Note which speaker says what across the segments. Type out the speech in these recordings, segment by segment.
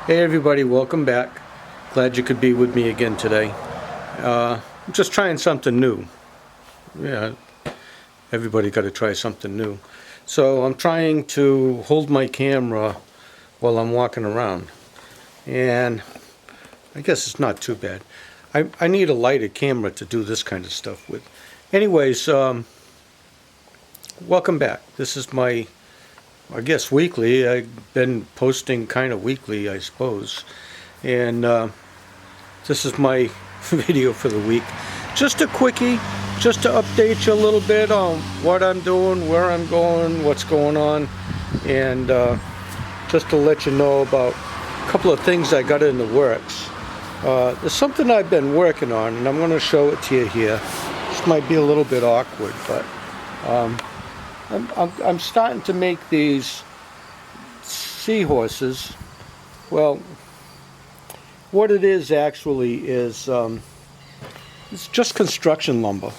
Speaker 1: Hey everybody, welcome back. Glad you could be with me again today. I'm just trying something new. Yeah, everybody got to try something new. So I'm trying to hold my camera while I'm walking around. And I guess it's not too bad. I need a lighted camera to do this kind of stuff with. Anyways, welcome back. This is my, I guess, weekly. I've been posting kind of weekly, I suppose. And this is my video for the week. Just a quickie, just to update you a little bit on what I'm doing, where I'm going, what's going on. And just to let you know about a couple of things I got in the works. There's something I've been working on, and I'm going to show it to you here. This might be a little bit awkward, but I'm starting to make these seahorses. Well, what it is actually is it's just construction lumber.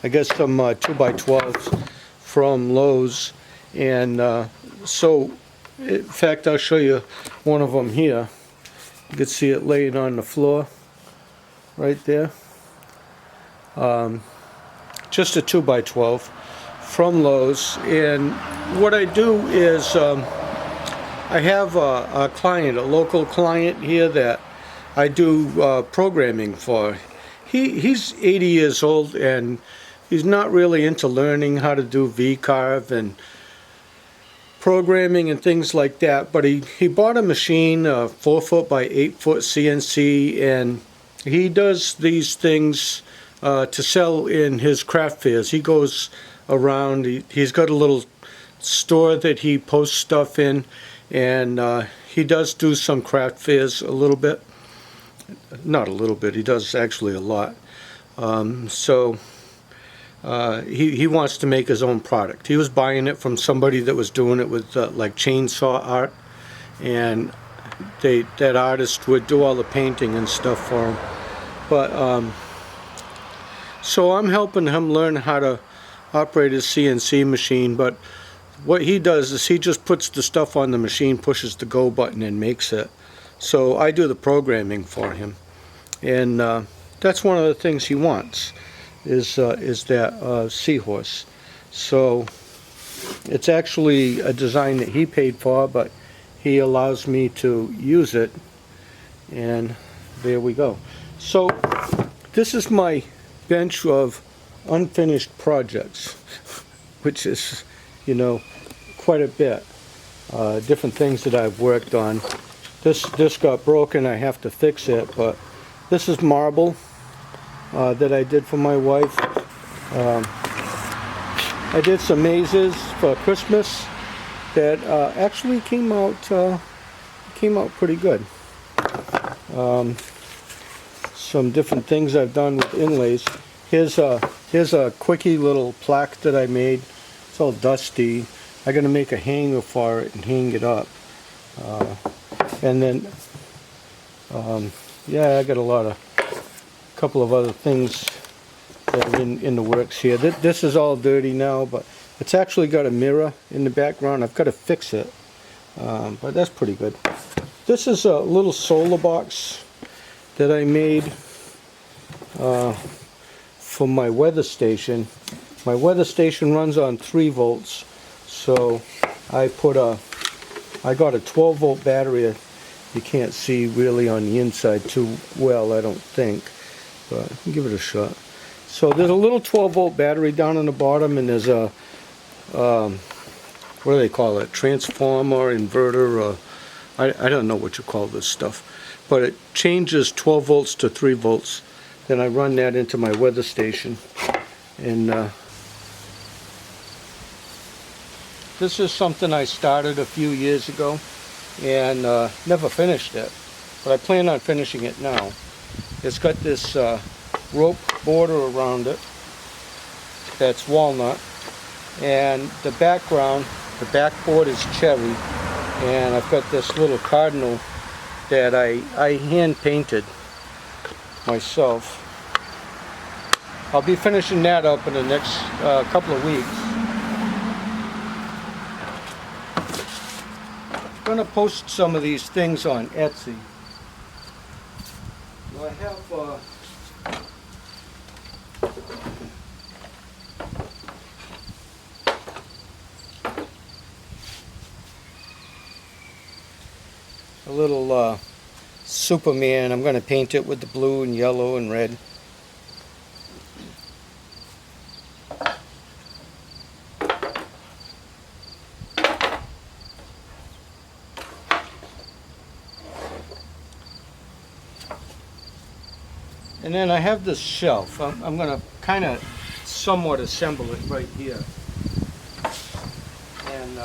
Speaker 1: I guess some 2x12s from Lowe's, and so in fact I'll show you one of them here. You can see it laying on the floor right there. Just a 2x12 from Lowe's, and what I do is I have a client, a local client here that I do programming for. He's 80 years old and he's not really into learning how to do V-carve and programming and things like that, but he bought a machine, a 4-foot by 8-foot CNC, and he does these things to sell in his craft fairs. He goes around, he's got a little store that he posts stuff in, and he does do some craft fairs a little bit. Not a little bit, he does actually a lot. So he wants to make his own product. He was buying it from somebody that was doing it with like chainsaw art, and that artist would do all the painting and stuff for him. But so I'm helping him learn how to operate his CNC machine, but what he does is he just puts the stuff on the machine, pushes the go button, and makes it. So I do the programming for him, and that's one of the things he wants is that Seahorse. So it's actually a design that he paid for, but he allows me to use it, and there we go. So this is my bench of unfinished projects, which is, you know, quite a bit. Different things that I've worked on. This got broken, I have to fix it, but this is marble that I did for my wife. I did some mazes for Christmas that actually came out pretty good. Some different things I've done with inlays. Here's a quickie little plaque that I made. It's all dusty. I'm gonna make a hanger for it and hang it up. And then, yeah, I got a couple of other things that are in the works here. This is all dirty now, but it's actually got a mirror in the background. I've got to fix it, but that's pretty good. This is a little solar box that I made for my weather station. My weather station runs on 3 volts, so I got a 12-volt battery. You can't see really on the inside too well, I don't think, but give it a shot. So there's a little 12-volt battery down on the bottom, and there's a what do they call it? Transformer, inverter, I don't know what you call this stuff, but it changes 12 volts to 3 volts. Then I run that into my weather station, and this is something I started a few years ago and never finished it, but I plan on finishing it now. It's got this rope border around it that's walnut, and the backboard is cherry, and I've got this little Cardinal that I hand painted myself. I'll be finishing that up in the next couple of weeks. going to post some of these things on Etsy. I have a little Superman. I'm going to paint it with the blue and yellow and red. And then I have this shelf. I'm going to kind of somewhat assemble it right here. And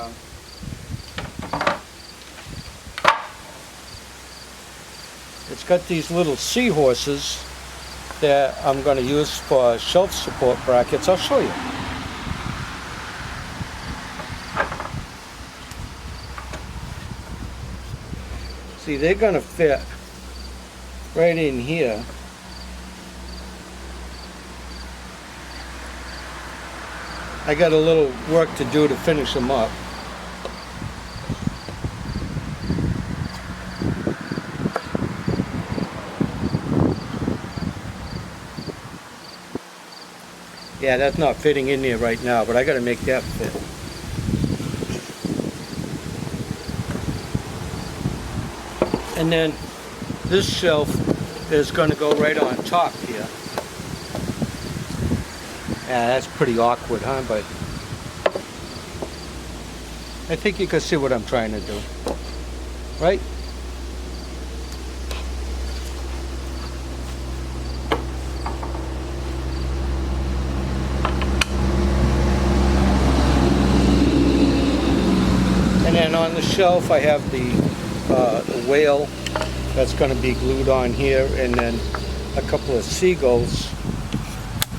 Speaker 1: it's got these little seahorses that I'm going to use for shelf support brackets. I'll show you. See, they're going to fit right in here. I got a little work to do to finish them up. Yeah, that's not fitting in there right now, but I got to make that fit. And then this shelf is going to go right on top here. Yeah, that's pretty awkward, huh? But I think you can see what I'm trying to do, right? And then on the shelf I have the whale that's going to be glued on here, and then a couple of seagulls,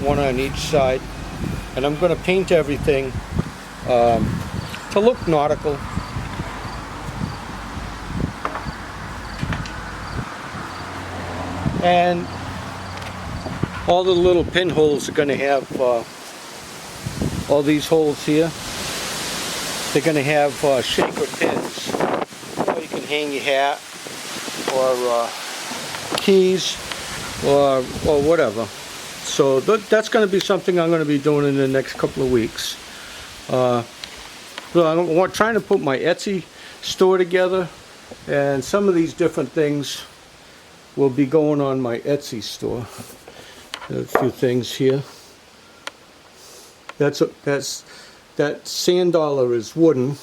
Speaker 1: one on each side. And I'm going to paint everything to look nautical. And all the little pinholes are going to have all these holes here. They're going to have shaker pins, or you can hang your hat or keys or whatever. So that's going to be something I'm going to be doing in the next couple of weeks. So I'm trying to put my Etsy store together, and some of these different things will be going on my Etsy store. A few things here. That sand dollar is wooden.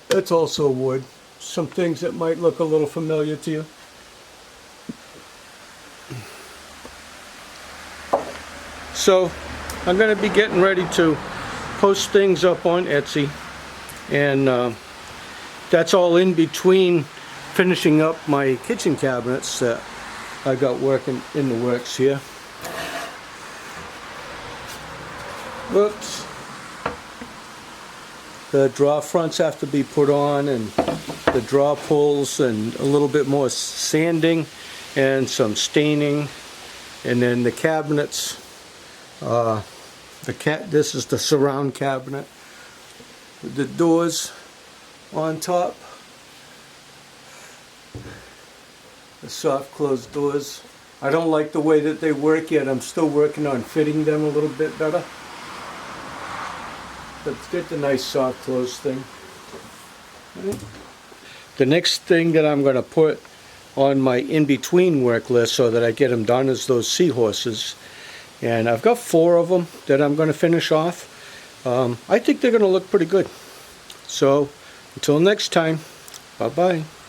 Speaker 1: That's also wood. Some things that might look a little familiar to you. So I'm going to be getting ready to post things up on Etsy, and that's all in between finishing up my kitchen cabinets that I got working in the works here. Whoops. The drawer fronts have to be put on, and the drawer pulls, and a little bit more sanding and some staining, and then the cabinets. This is the surround cabinet with the doors on top, the soft closed doors. I don't like the way that they work yet. I'm still working on fitting them a little bit better. Let's get the nice soft close thing. The next thing that I'm going to put on my in-between work list so that I get them done is those seahorses. And I've got 4 of them that I'm going to finish off. I think they're going to look pretty good. So until next time, bye-bye.